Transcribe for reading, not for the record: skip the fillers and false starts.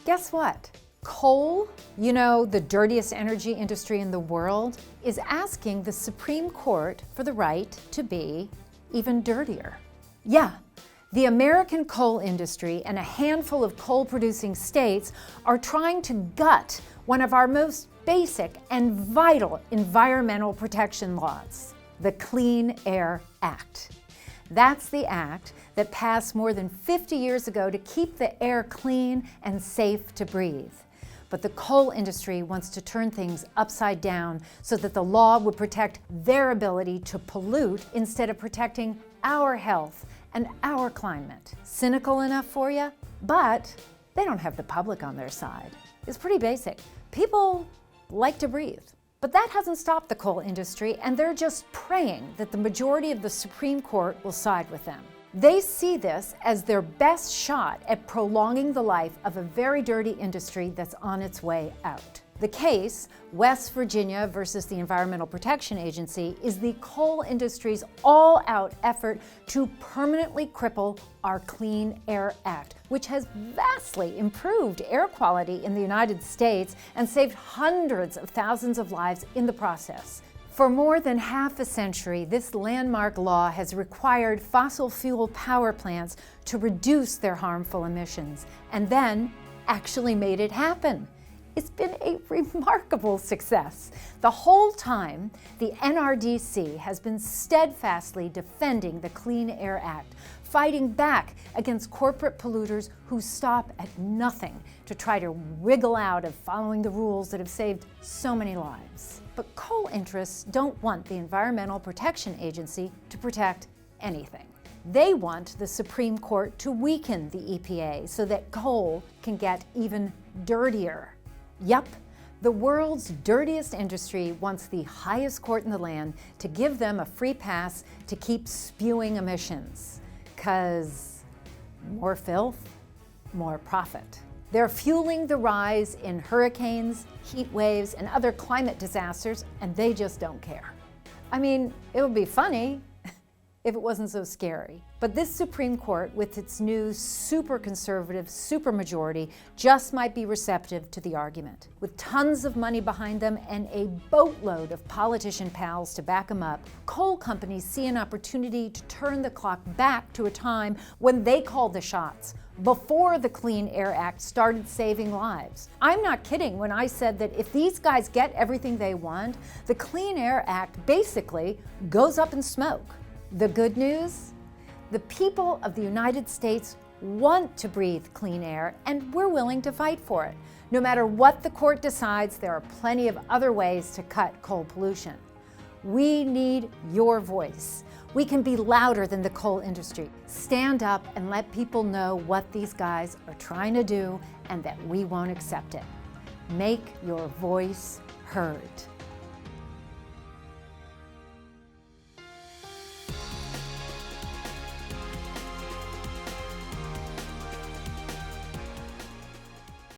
Guess what? Coal, you know, the dirtiest energy industry in the world, is asking the Supreme Court for the right to be even dirtier. Yeah, the American coal industry and a handful of coal-producing states are trying to gut one of our most basic and vital environmental protection laws, the Clean Air Act. That's the act that passed more than 50 years ago to keep the air clean and safe to breathe. But the coal industry wants to turn things upside down so that the law would protect their ability to pollute instead of protecting our health and our climate. Cynical enough for you? But they don't have the public on their side. It's pretty basic. People like to breathe. But that hasn't stopped the coal industry, and they're just praying that the majority of the Supreme Court will side with them. They see this as their best shot at prolonging the life of a very dirty industry that's on its way out. The case, West Virginia versus the Environmental Protection Agency, is the coal industry's all-out effort to permanently cripple our Clean Air Act, which has vastly improved air quality in the United States and saved hundreds of thousands of lives in the process. For more than half a century, this landmark law has required fossil fuel power plants to reduce their harmful emissions, and then actually made it happen. It's been a remarkable success. The whole time, the NRDC has been steadfastly defending the Clean Air Act, fighting back against corporate polluters who stop at nothing to try to wriggle out of following the rules that have saved so many lives. But coal interests don't want the Environmental Protection Agency to protect anything. They want the Supreme Court to weaken the EPA so that coal can get even dirtier. Yup, the world's dirtiest industry wants the highest court in the land to give them a free pass to keep spewing emissions. 'Cause more filth, more profit. They're fueling the rise in hurricanes, heat waves, and other climate disasters, and they just don't care. I mean, it would be funny if it wasn't so scary. But this Supreme Court, with its new super conservative supermajority, just might be receptive to the argument. With tons of money behind them and a boatload of politician pals to back them up, coal companies see an opportunity to turn the clock back to a time when they called the shots, before the Clean Air Act started saving lives. I'm not kidding when I said that if these guys get everything they want, the Clean Air Act basically goes up in smoke. The good news? The people of the United States want to breathe clean air, and we're willing to fight for it. No matter what the court decides, there are plenty of other ways to cut coal pollution. We need your voice. We can be louder than the coal industry. Stand up and let people know what these guys are trying to do and that we won't accept it. Make your voice heard.